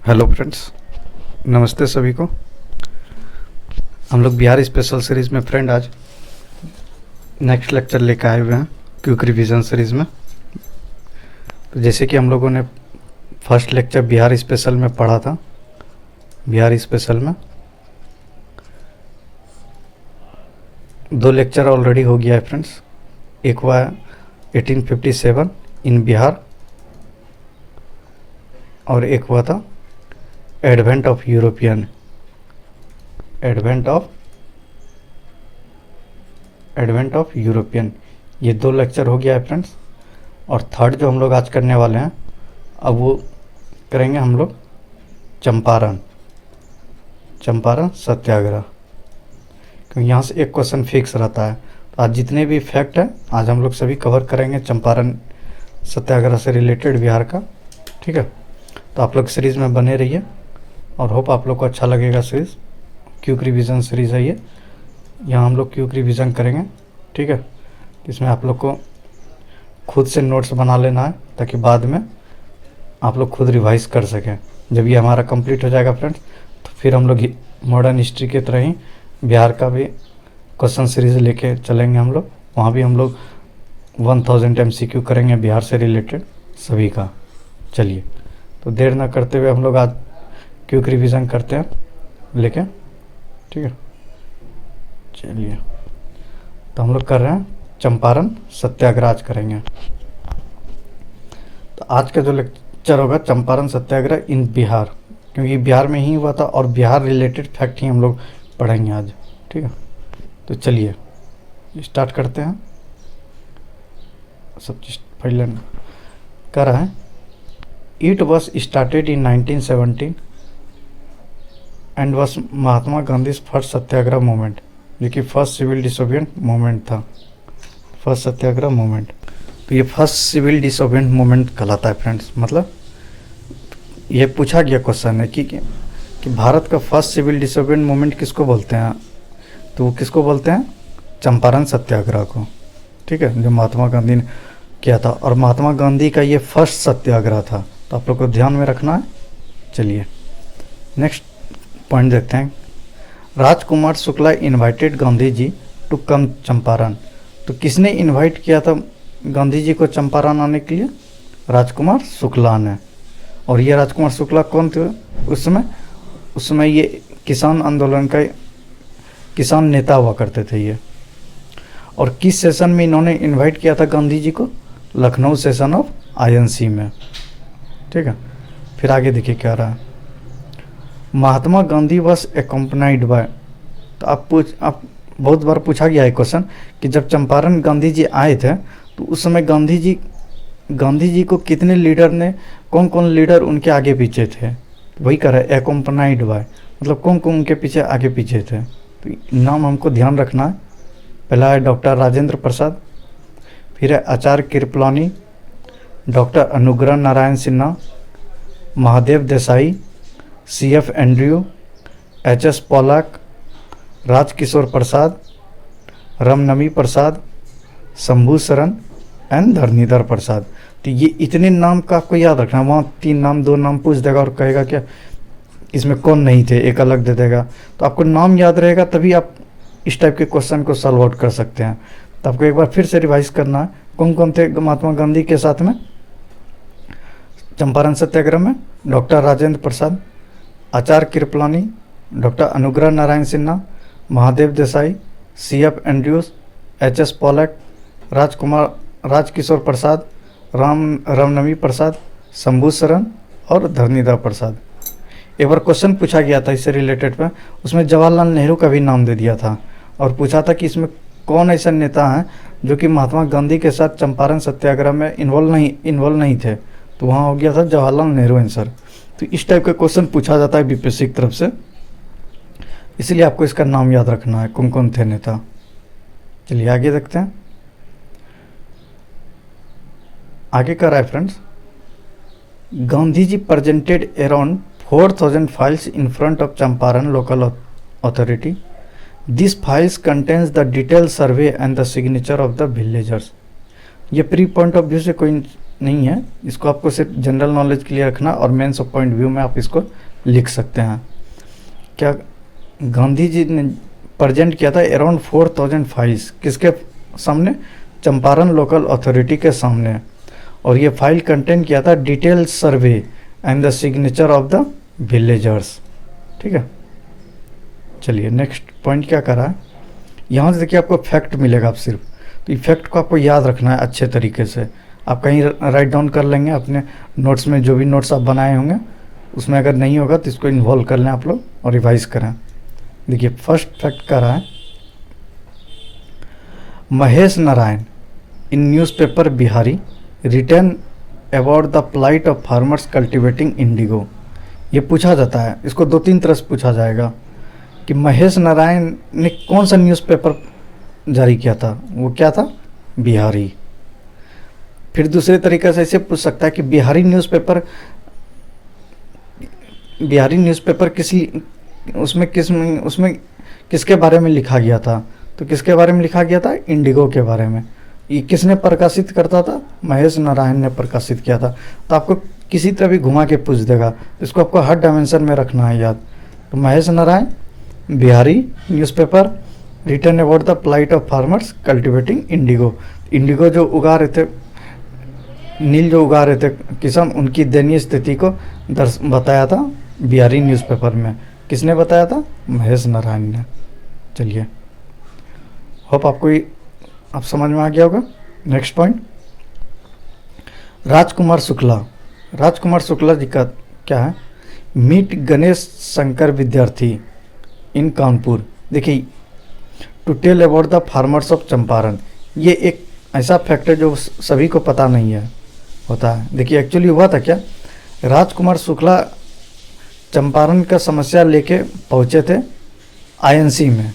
Hello friends, नमस्ते सभी को। हम लोग बिहार स्पेशल सीरीज़ में फ्रेंड आज नेक्स्ट लेक्चर लेकर आए हुए हैं क्विक रिवीजन सीरीज़ में। तो जैसे कि हम लोगों ने फर्स्ट लेक्चर बिहार स्पेशल में पढ़ा था, बिहार स्पेशल में 2 लेक्चर ऑलरेडी हो गया है फ्रेंड्स। एक हुआ 1857 इन बिहार और एक हुआ था एडवेंट ऑफ यूरोपियन। ये 2 लेक्चर हो गया है फ्रेंड्स। और थर्ड जो हम लोग आज करने वाले हैं, अब वो करेंगे हम लोग चंपारण सत्याग्रह, क्योंकि यहाँ से एक क्वेश्चन फिक्स रहता है। तो आज जितने भी फैक्ट हैं आज हम लोग सभी कवर करेंगे चंपारण सत्याग्रह से रिलेटेड बिहार का। ठीक है, तो आप लोग सीरीज़ में बने रहिए और होप आप लोग को अच्छा लगेगा। सीरीज़ क्विक रिवीजन सीरीज़ है ये, यहाँ हम लोग क्विक रिवीजन करेंगे। ठीक है, इसमें आप लोग को खुद से नोट्स बना लेना है ताकि बाद में आप लोग खुद रिवाइज कर सकें। जब ये हमारा कंप्लीट हो जाएगा फ्रेंड्स, तो फिर हम लोग मॉडर्न हिस्ट्री की तरह ही बिहार का भी क्वेश्चन सीरीज़ लेके चलेंगे हम लोग। वहाँ भी हम लोग 1000 MCQ करेंगे बिहार से रिलेटेड सभी का। चलिए, तो देर ना करते हुए हम लोग आज क्विक रिवीजन करते हैं लेके। ठीक है, चलिए, तो हम लोग कर रहे हैं चंपारण सत्याग्रह आज करेंगे। तो आज का जो लेक्चर होगा चंपारण सत्याग्रह इन बिहार, क्योंकि बिहार में ही हुआ था और बिहार रिलेटेड फैक्ट ही हम लोग पढ़ेंगे आज। ठीक है, तो चलिए स्टार्ट करते हैं। सब चीज़ पहले कर रहा है। It was started in 1917 and was Mahatma Gandhi first Satyagraha movement, जो कि फर्स्ट सिविल डिसोबिडेंट मूवमेंट था। फर्स्ट सत्याग्रह मूवमेंट, तो ये फर्स्ट सिविल डिसोबिडेंट मूवमेंट कहलाता है फ्रेंड्स। मतलब ये पूछा गया क्वेश्चन है कि भारत का फर्स्ट सिविल डिसोबिडेंट मूवमेंट किसको बोलते हैं, तो वो किसको बोलते हैं? चंपारण सत्याग्रह को। ठीक है, जो महात्मा गांधी ने किया था, और महात्मा गांधी का ये फर्स्ट सत्याग्रह था, तो आप लोग को ध्यान में रखना है। चलिए नेक्स्ट पॉइंट देखते हैं। Rajkumar Shukla invited Gandhi ji to come Champaran. तो किसने इनवाइट किया था गांधी जी को चंपारण आने के लिए? राजकुमार शुक्ला ने। और ये राजकुमार शुक्ला कौन थे उस समय? ये किसान आंदोलन का किसान नेता हुआ करते थे ये। और किस सेशन में इन्होंने इनवाइट किया था गांधी जी को? लखनऊ सेशन ऑफ INC में। ठीक है, फिर आगे देखिए क्या रहा है। Mahatma Gandhi was एकम्पनाइड bye. तो आप बहुत बार पूछा गया है क्वेश्चन कि जब चंपारण गांधी जी आए थे तो उस समय गांधी जी को कितने लीडर ने, कौन कौन लीडर उनके आगे पीछे थे? वही कह रहा है एकम्पनाइड बाय, मतलब कौन कौन उनके पीछे आगे पीछे थे। तो नाम हमको ध्यान रखना है। पहला है डॉक्टर राजेंद्र प्रसाद, फिर है आचार्य Kripalani, doctor Anugrah Narayan Sinha, Mahadev Desai, CF Andrew, HS Polak, Rajkishore Prasad, रमनमी Prasad, Shambhu Sharan and Dharanidhar प्रसाद। तो ये इतने नाम का आपको याद रखना। वहाँ 3 नाम 2 नाम पूछ देगा और कहेगा क्या इसमें कौन नहीं थे, एक अलग दे देगा। तो आपको नाम याद रहेगा तभी आप इस टाइप के क्वेश्चन को सॉल्व आउट कर सकते हैं। तो आपको एक बार फिर से रिवाइज करना है कौन कौन थे महात्मा गांधी के साथ में चंपारण सत्याग्रह में। Doctor Rajendra Prasad, Acharya Kripalani, doctor Anugrah Narayan Sinha, Mahadev Desai, CF Andrews, HS Polak, Rajkishore Prasad, रमनमी Prasad, Shambhu Sharan और धरणीधर प्रसाद। एक बार क्वेश्चन पूछा गया था इससे रिलेटेड में, उसमें जवाहरलाल नेहरू का भी नाम दे दिया था और पूछा था कि इसमें कौन ऐसा नेता है जो कि महात्मा गांधी के साथ चंपारण सत्याग्रह में इन्वॉल्व नहीं थे। तो वहाँ हो गया था जवाहरलाल नेहरू आंसर। तो इस टाइप का क्वेश्चन पूछा जाता है BPSC की तरफ से, इसलिए आपको इसका नाम याद रखना है कौन कौन थे नेता। चलिए आगे देखते हैं। आगे कर रहा है friends, Gandhi ji presented around 4000 files in front of Champaran local authority. This files contains the detail survey and the signature of the villagers. ये प्री पॉइंट ऑफ व्यू से कोई नहीं है, इसको आपको सिर्फ जनरल नॉलेज के लिए रखना और मेंस ऑफ पॉइंट व्यू में आप इसको लिख सकते हैं। क्या गांधी जी ने प्रेजेंट किया था अराउंड 4000 फाइल्स, किसके सामने? चंपारण लोकल अथॉरिटी के सामने। और ये फाइल कंटेन किया था detail survey and the signature of the villagers. ठीक है, चलिए नेक्स्ट पॉइंट क्या करा है, यहाँ से देखिए आपको फैक्ट मिलेगा। आप सिर्फ तो ये फैक्ट को आपको याद रखना है अच्छे तरीके से। आप कहीं राइट डाउन कर लेंगे अपने नोट्स में, जो भी नोट्स आप बनाए होंगे उसमें अगर नहीं होगा तो इसको इन्वॉल्व कर लें आप लोग और रिवाइज करें। देखिए फर्स्ट फैक्ट क्या रहा है, Mahesh Narayan in newspaper Bihari written about the plight of farmers cultivating indigo. ये पूछा जाता है, इसको 2-3 तरह से पूछा जाएगा कि महेश नारायण ने कौन सा न्यूज़पेपर जारी किया था, वो क्या था? बिहारी। फिर दूसरे तरीके से ऐसे पूछ सकता है कि बिहारी न्यूज़पेपर उसमें किसके बारे में लिखा गया था? तो किसके बारे में लिखा गया था? इंडिगो के बारे में। ये किसने प्रकाशित करता था? महेश नारायण ने प्रकाशित किया था। तो आपको किसी तरह भी घुमा के पूछ देगा, तो इसको आपको हर डायमेंशन में रखना है याद। तो Mahesh Narayan Bihari newspaper written about the plight of farmers cultivating indigo. Indigo जो उगा रहे थे, नील जो उगा रहे थे किसान, उनकी दयनीय स्थिति को बताया था बिहारी न्यूज़पेपर में। किसने बताया था? महेश नारायण ने। चलिए होप आपको आप समझ में आ गया होगा। नेक्स्ट पॉइंट, राजकुमार शुक्ला जी का क्या है, मीट गणेश शंकर विद्यार्थी इन कानपुर। देखिए to tell about the farmers of Champaran, ये एक ऐसा फैक्ट है जो सभी को पता नहीं है होता है। देखिए एक्चुअली हुआ था क्या, राजकुमार शुक्ला चंपारण का समस्या लेके पहुँचे थे आईएनसी में,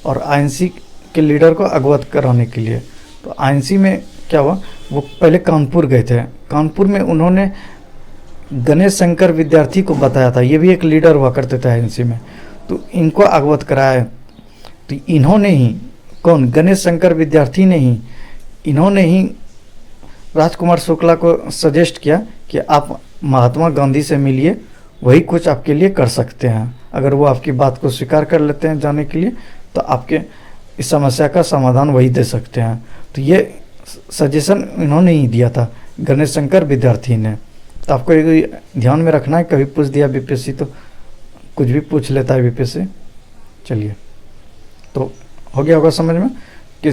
और आईएनसी के लीडर को अवगत कराने के लिए। तो आईएनसी में क्या हुआ, वो पहले कानपुर गए थे। कानपुर में उन्होंने गणेश शंकर विद्यार्थी को बताया था, ये भी एक लीडर हुआ करते थे आईएनसी में। तो इनको अवगत कराया, तो इन्होंने ही, कौन? गणेश शंकर विद्यार्थी ने ही, इन्होंने ही राजकुमार शुक्ला को सजेस्ट किया कि आप महात्मा गांधी से मिलिए, वही कुछ आपके लिए कर सकते हैं। अगर वो आपकी बात को स्वीकार कर लेते हैं जाने के लिए, तो आपके इस समस्या का समाधान वही दे सकते हैं। तो ये सजेशन इन्होंने ही दिया था, गणेश शंकर विद्यार्थी ने। तो आपको एक ध्यान में रखना है, कभी पूछ दिया बीपीएससी तो कुछ भी पूछ लेता है बीपीएससी। चलिए तो हो गया होगा समझ में कि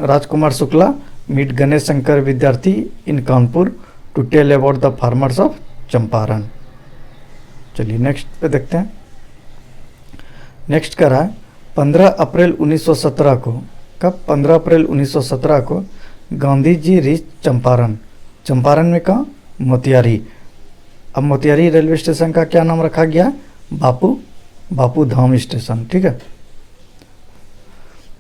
Rajkumar Shukla meet Ganesh Shankar Vidyarthi in Kanpur to tell about the farmers of Champaran. चलिए नेक्स्ट पे देखते हैं। नेक्स्ट क्या रहा है, 15 अप्रैल 1917 को, कब? 15 अप्रैल 1917 को गांधी जी रीच चंपारण। चंपारण में कहाँ? मोतिहारी। अब मोतिहारी रेलवे स्टेशन का क्या नाम रखा गया? बापू धाम स्टेशन। ठीक है,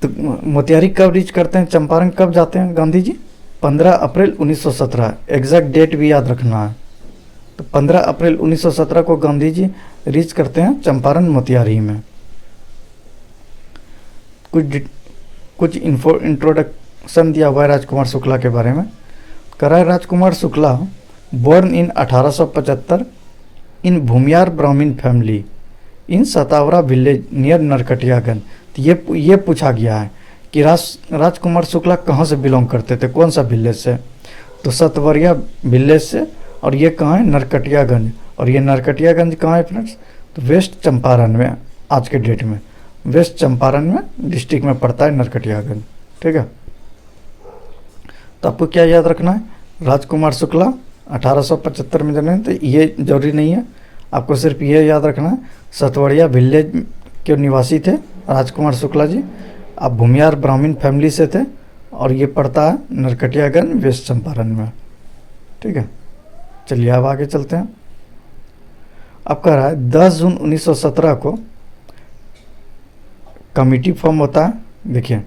तो मोतिहारी कब रीच करते हैं, चंपारण कब जाते हैं गांधी जी? 15 अप्रैल 1917। एग्जैक्ट डेट भी याद रखना है। तो 15 अप्रैल 1917 को गांधी जी रीच करते हैं चंपारण मोतिहारी में। कुछ इंट्रोडक्शन दिया हुआ है राजकुमार शुक्ला के बारे में। करा है राजकुमार शुक्ला बोर्न इन 1875 इन भूमियार ब्राह्मण family in सतावरा village near Narkatiaganj. तो ये पूछा गया है कि राजकुमार शुक्ला कहाँ से बिलोंग करते थे, कौन सा विलेज से? तो सतवरिया विलेज से। और ये कहाँ है? नरकटियागंज। और ये नरकटियागंज कहाँ है फ्रेंड्स? तो वेस्ट चंपारण में, आज के डेट में वेस्ट चंपारण में डिस्ट्रिक्ट में पड़ता है नरकटियागंज। ठीक है, तो आपको क्या याद रखना है, राजकुमार शुक्ला 1875 में जन्मे। तो ये जरूरी नहीं है, आपको सिर्फ ये याद रखना है सतवड़िया विलेज के निवासी थे राजकुमार शुक्ला जी। आप भूमियार ब्राह्मण फैमिली से थे और ये पड़ता है नरकटियागंज वेस्ट चंपारण में। ठीक है, चलिए अब आगे चलते हैं। अब कह रहा है 10 जून 1917 को कमेटी फॉर्म होता है। देखिए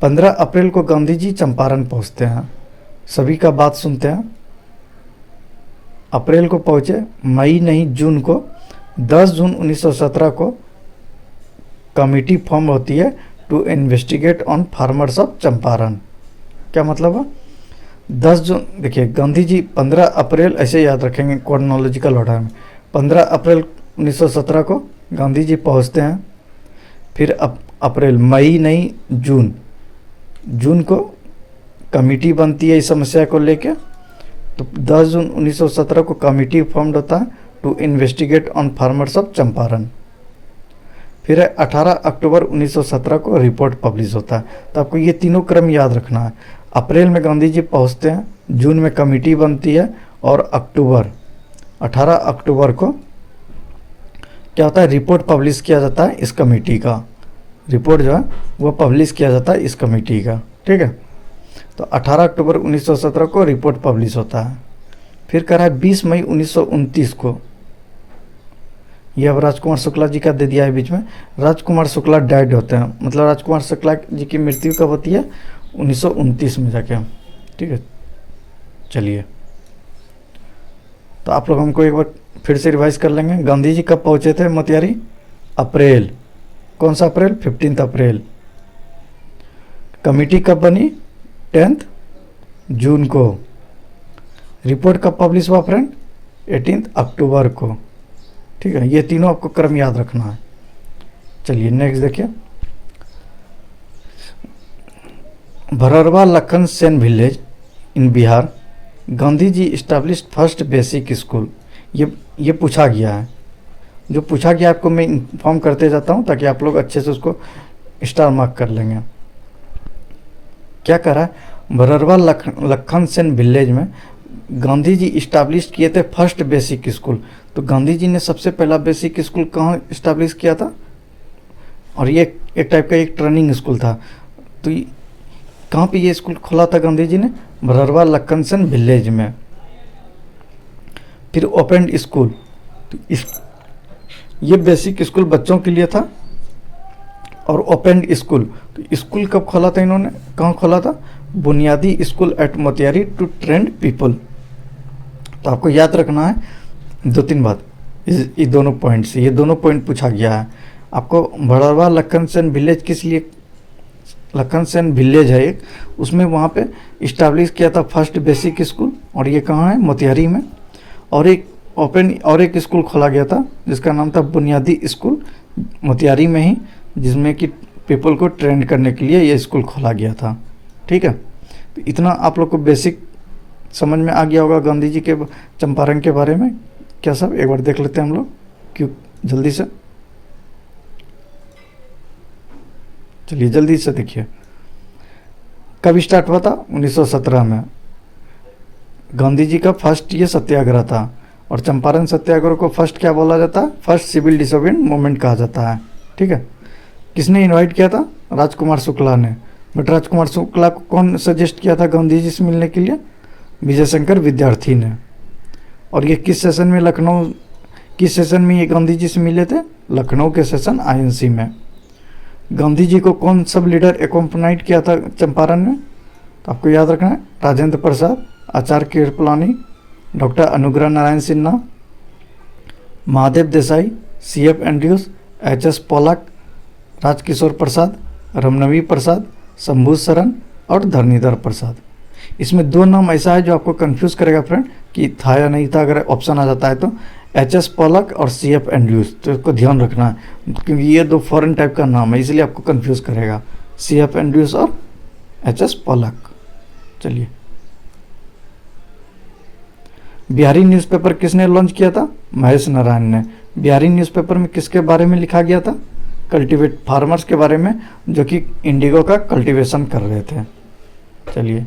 15 अप्रैल को गांधी जी चंपारण पहुंचते हैं, सभी का बात सुनते हैं। अप्रैल को पहुंचे, मई नहीं जून को, 10 जून 1917 को कमेटी फॉर्म होती है to investigate on farmers of Champaran. क्या मतलब है? 10 जून, देखिए गांधी जी 15 अप्रैल, ऐसे याद रखेंगे क्रोनोलॉजिकल ऑर्डर में, 15 अप्रैल 1917 को गांधी जी पहुंचते हैं। फिर अप्रैल, मई नहीं जून, जून को कमेटी बनती है इस समस्या को लेके। तो 10 जून 1917 को कमेटी फॉर्म्ड होता है to investigate on farmers of Champaran. फिर 18 अक्टूबर 1917 को रिपोर्ट पब्लिश होता है। तो आपको ये तीनों क्रम याद रखना है। अप्रैल में गांधी जी पहुंचते हैं, जून में कमेटी बनती है, और 18 अक्टूबर को क्या होता है, रिपोर्ट पब्लिश किया जाता है इस कमेटी का। रिपोर्ट जो है वो पब्लिश किया जाता है इस कमेटी का, ठीक है। तो 18 अक्टूबर 1917 को रिपोर्ट पब्लिश होता है। फिर कह रहा है 20 मई 1929 को, यह अब राजकुमार शुक्ला जी का दे दिया है बीच में। राजकुमार शुक्ला डेड होते हैं, मतलब राजकुमार शुक्ला जी की मृत्यु कब होती है, 1929 में जाके, ठीक है। चलिए, तो आप लोग हमको एक बार फिर से रिवाइज कर लेंगे। गांधी जी कब पहुंचे थे मोतिहारी, अप्रैल, कौन सा अप्रैल, 15 अप्रैल। कमेटी कब बनी, 10 जून को। रिपोर्ट कब पब्लिश हुआ फ्रेंड, 18 अक्टूबर को, ठीक है। ये तीनों आपको क्रम याद रखना है। चलिए नेक्स्ट देखिए, Bhararwa Lakhan Sen village in Bihar, Gandhi ji established first basic school. ये पूछा गया है, जो पूछा गया आपको मैं इन्फॉर्म करते जाता हूँ ताकि आप लोग अच्छे से उसको स्टार मार्क कर लेंगे। क्या कह रहा है, भररवा लखन सेन विलेज में गांधी जी इस्टेब्लिश किए थे फर्स्ट बेसिक स्कूल। तो गांधी जी ने सबसे पहला बेसिक स्कूल कहाँ इस्टेब्लिश किया था, और ये एक टाइप का एक ट्रेनिंग स्कूल था। तो कहाँ पे ये स्कूल खोला था गांधी जी ने, भररवा लखन सेन विलेज में। फिर ओपन स्कूल, तो ये बेसिक स्कूल बच्चों के लिए था। और ओपन स्कूल, तो स्कूल कब खोला था इन्होंने, कहाँ खोला था, बुनियादी school at Motihari to trained people. तो आपको याद रखना है 2-3 बात, ये दोनों पॉइंट से, ये दोनों पॉइंट पूछा गया है आपको। भररवा लखन सेन विलेज किस लिए, लखन सेन विलेज है एक, उसमें वहाँ पे इस्टेब्लिश किया था फर्स्ट बेसिक स्कूल, और ये कहाँ है, मोतिहारी में। और एक स्कूल खोला गया था जिसका नाम था बुनियादी स्कूल, मोतिहारी में ही, जिसमें कि पीपल को ट्रेंड करने के लिए ये स्कूल खोला गया था, ठीक है। तो इतना आप लोग को बेसिक समझ में आ गया होगा गांधी जी के चंपारण के बारे में। क्या सब एक बार देख लेते हैं हम लोग, क्यों, जल्दी से, चलिए जल्दी से देखिए। कब स्टार्ट हुआ था, 1917 में। गांधी जी का फर्स्ट ये सत्याग्रह था, और चंपारण सत्याग्रह को फर्स्ट क्या बोला जाता है, फर्स्ट सिविल डिसोबीडिएंट मूवमेंट कहा जाता है, ठीक है। किसने इनवाइट किया था, राजकुमार शुक्ला ने। बट राजकुमार शुक्ला को कौन सजेस्ट किया था गांधी जी से मिलने के लिए, विजय शंकर विद्यार्थी ने। और ये किस सेशन में, लखनऊ, किस सेशन में ये गांधी जी से मिले थे, लखनऊ के सेशन INC में। गांधी जी को कौन सब लीडर एकम्पनाइट किया था चंपारण में, तो आपको याद रखना है, Rajendra Prasad, Acharya Kripalani, doctor Anugrah Narayan Sinha, Mahadev Desai, CF Andrews, HS Pollock, Rajkishore प्रसाद, रमनवी प्रसाद, शंभू शरण और धरणीधर प्रसाद। इसमें 2 नाम ऐसा है जो आपको कंफ्यूज करेगा फ्रेंड, कि था या नहीं था। अगर ऑप्शन आ जाता है तो HS पोलाक और CF एंड्रयूस, तो इसको ध्यान रखना है, क्योंकि ये 2 फॉरेन टाइप का नाम है, इसलिए आपको कंफ्यूज करेगा, CF एंड्रयूस और HS पोलाक। चलिए, बिहारी न्यूज़पेपर किसने लॉन्च किया था, महेश नारायण ने। बिहारी न्यूज़पेपर में किसके बारे में लिखा गया था, कल्टीवेट फार्मर्स के बारे में, जो कि इंडिगो का कल्टीवेशन कर रहे थे। चलिए,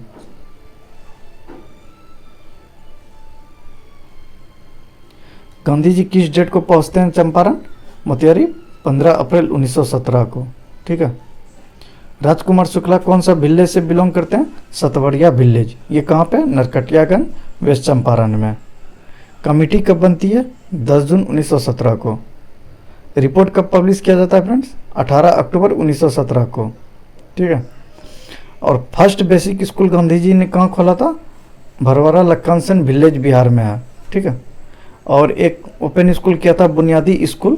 गांधी जी किस डेट को पहुंचते हैं चंपारण, मोतिहारी, 15 अप्रैल 1917 को, ठीक है। राजकुमार शुक्ला कौन सा विलेज से बिलोंग करते हैं, सतवड़िया विलेज। ये कहाँ पे, नरकटियागंज, वेस्ट चंपारण में। कमेटी कब बनती है, 10 जून 1917 को। रिपोर्ट कब पब्लिश किया जाता है फ्रेंड्स, 18 अक्टूबर 1917 को, ठीक है। और first basic school Gandhi ji ने कहाँ खोला था, भरवारा लखन सेन विलेज बिहार में है, ठीक है। और एक ओपन स्कूल किया था, बुनियादी स्कूल,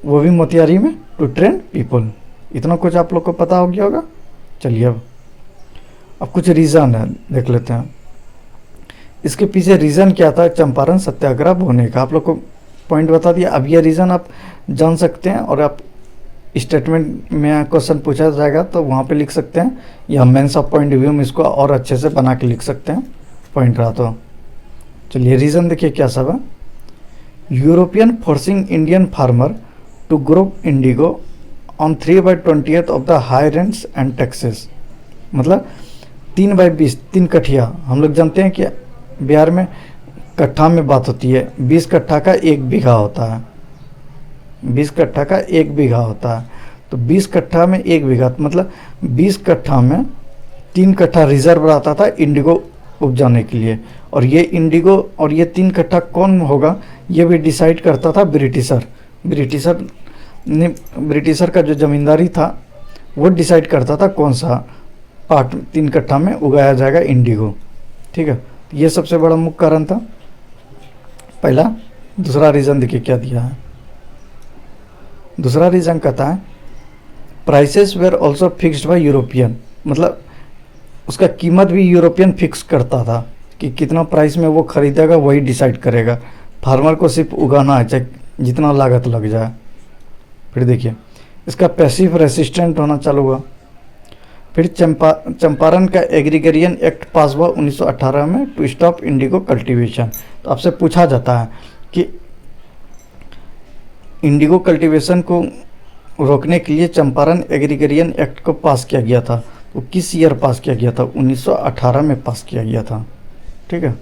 वो भी मोतिहारी में, टू ट्रेन पीपल। इतना कुछ आप लोग को पता हो गया होगा। चलिए अब कुछ रीज़न है, देख लेते हैं। इसके पीछे रीज़न क्या था चंपारण सत्याग्रह होने का, आप लोग को पॉइंट बता दिया। अब ये रीज़न आप जान सकते हैं और आप स्टेटमेंट में क्वेश्चन पूछा जाएगा तो वहाँ पे लिख सकते हैं, या मेंस ऑफ पॉइंट व्यू में इसको और अच्छे से बना के लिख सकते हैं पॉइंट रहा तो। चलिए रीज़न देखिए क्या सब है। European forcing Indian farmer to grow indigo on 3/20 of the high rents and taxes. मतलब 3/20 3 कठिया, हम लोग जानते हैं कि बिहार में कट्ठा में बात होती है, 20 कट्ठा का 1 बीघा होता है, 20 कट्ठा का 1 बीघा होता है। तो 20 कट्ठा में 1 बीघा मतलब 20 कट्ठा में 3 कट्ठा रिजर्व रहता था इंडिगो उपजाने के लिए। और ये इंडिगो और ये 3 कट्ठा कौन होगा ये भी डिसाइड करता था ब्रिटिशर। ब्रिटिशर का जो जमींदारी था वो डिसाइड करता था कौन सा पार्ट 3 कट्ठा में उगाया जाएगा इंडिगो। ठीक है, ये सबसे बड़ा मुख्य कारण था पहला। दूसरा रीज़न देखिए क्या दिया है। दूसरा रीज़न कहता है prices were also fixed by European. मतलब उसका कीमत भी यूरोपियन फिक्स करता था कि कितना प्राइस में वो खरीदेगा वही डिसाइड करेगा। फार्मर को सिर्फ उगाना है चाहे जितना लागत लग जाए। फिर देखिए इसका पैसिव रेसिस्टेंट होना चालू हुआ। फिर चंपारण का एग्रीगेरियन एक्ट पास हुआ 1918 में टू स्टॉप इंडिगो कल्टीवेशन। तो आपसे पूछा जाता है कि इंडिगो कल्टीवेशन को रोकने के लिए चंपारण एग्रीगेरियन एक्ट को पास किया गया था। तो किस ईयर पास किया गया था? 1918 में पास किया गया था। ठीक है,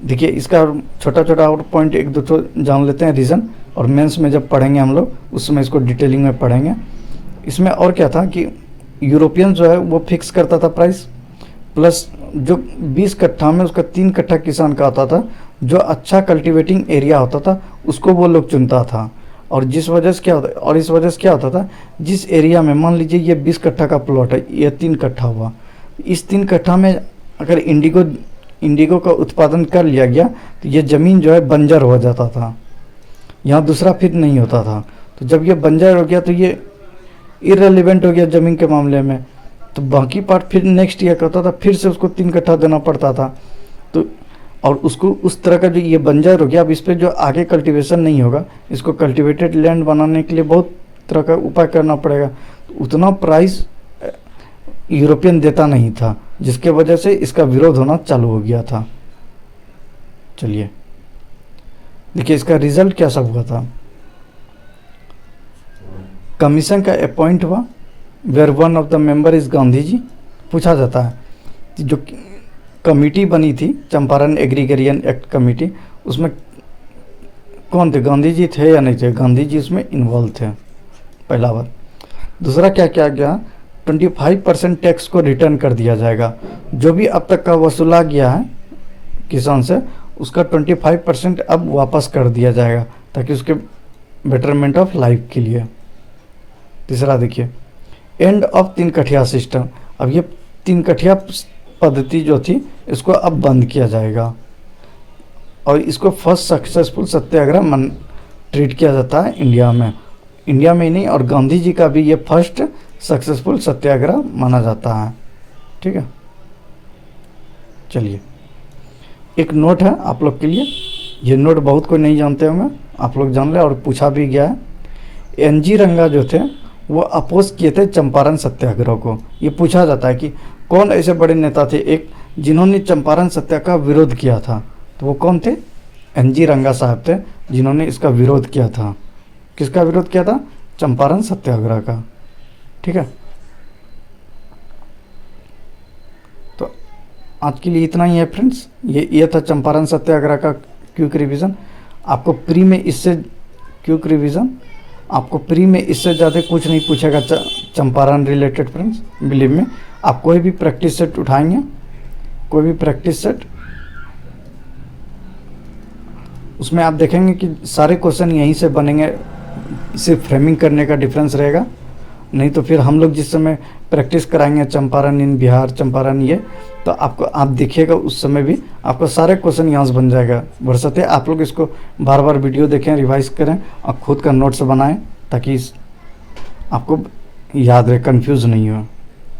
देखिए इसका छोटा छोटा और पॉइंट एक दो तो जान लेते हैं रीज़न, और मेंस में जब पढ़ेंगे हम लोग उस समय इसको डिटेलिंग में पढ़ेंगे। इसमें और क्या था कि यूरोपियन जो है वो फिक्स करता था प्राइस, प्लस जो 20 कट्ठा में उसका 3 कट्ठा किसान का आता था, जो अच्छा कल्टीवेटिंग एरिया होता था उसको वो लोग चुनता था। और जिस वजह से क्या होता और इस वजह से क्या होता था, जिस एरिया में मान लीजिए ये 20 कट्ठा का प्लॉट है, ये 3 कट्ठा हुआ, इस 3 कट्ठा में अगर इंडिगो का उत्पादन कर लिया गया तो ये ज़मीन जो है बंजर हो जाता था, यहाँ दूसरा फिर नहीं होता था। तो जब ये बंजर हो गया तो ये इररिलेवेंट हो गया ज़मीन के मामले में, तो बाकी पार्ट फिर नेक्स्ट ईयर करता था, फिर से उसको 3 कट्ठा देना पड़ता था। तो और उसको उस तरह का जो ये बंजर हो गया, अब इस पर जो आगे कल्टीवेशन नहीं होगा, इसको कल्टीवेटेड लैंड बनाने के लिए बहुत तरह का उपाय करना पड़ेगा। तो उतना प्राइस यूरोपियन देता नहीं था, जिसके वजह से इसका विरोध होना चालू हो गया था। चलिए देखिए इसका रिजल्ट क्या सब हुआ था। कमीशन का अपॉइंट हुआ, where one of the member is Gandhi ji. पूछा जाता है कि जो कमेटी बनी थी चंपारण एग्रीगेरियन एक्ट कमेटी, उसमें कौन थे? गांधी जी थे या नहीं थे? गांधी जी उसमें इन्वॉल्व थे, पहला बात। दूसरा क्या क्या गया, 25% टैक्स को रिटर्न कर दिया जाएगा। जो भी अब तक का वसूला गया है किसान से, उसका 25% अब वापस कर दिया जाएगा, ताकि उसके बेटरमेंट ऑफ लाइफ के लिए। तीसरा देखिए, एंड ऑफ 3 कठिया सिस्टम। अब ये 3 कठिया पद्धति जो थी इसको अब बंद किया जाएगा, और इसको फर्स्ट सक्सेसफुल सत्याग्रह ट्रीट किया जाता है इंडिया में ही नहीं, और गांधी जी का भी ये फर्स्ट सक्सेसफुल सत्याग्रह माना जाता है। ठीक है, चलिए एक नोट है आप लोग के लिए, ये नोट बहुत कोई नहीं जानते होंगे, आप लोग जान ले, और पूछा भी गया है। एनजी रंगा जो थे वो अपोज किए थे चंपारण सत्याग्रह को। ये पूछा जाता है कि कौन ऐसे बड़े नेता थे एक जिन्होंने चंपारण सत्याग्रह का विरोध किया था, तो वो कौन थे? एनजी रंगा साहब थे, जिन्होंने इसका विरोध किया था। किसका विरोध किया था? चंपारण सत्याग्रह का। ठीक है, तो आज के लिए इतना ही है फ्रेंड्स। ये था चंपारण सत्याग्रह का क्विक रिवीजन। आपको प्री में इससे क्विक रिवीजन आपको प्री में इससे ज़्यादा कुछ नहीं पूछेगा चंपारण रिलेटेड फ्रेंड्स। बिलीव में आप कोई भी प्रैक्टिस सेट उठाएंगे, कोई भी प्रैक्टिस सेट, उसमें आप देखेंगे कि सारे क्वेश्चन यहीं से बनेंगे। सिर्फ फ्रेमिंग करने का डिफरेंस रहेगा, नहीं तो फिर हम लोग जिस समय प्रैक्टिस कराएंगे चंपारण इन बिहार, चंपारण ये, तो आपको आप देखिएगा उस समय भी आपको सारे क्वेश्चन यहाँ से बन जाएगा। बरसते आप लोग इसको बार बार वीडियो देखें, रिवाइज करें और खुद का नोट्स बनाएं, ताकि आपको याद रहे, कंफ्यूज नहीं हो।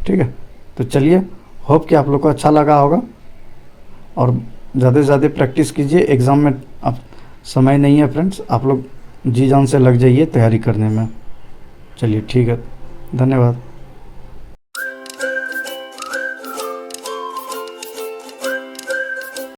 ठीक है, तो चलिए, होप कि आप लोग को अच्छा लगा होगा। और ज़्यादा से ज़्यादा प्रैक्टिस कीजिए। एग्ज़ाम में अब समय नहीं है फ्रेंड्स, आप लोग जी जान से लग जाइए तैयारी करने में। चलिए ठीक है, धन्यवाद।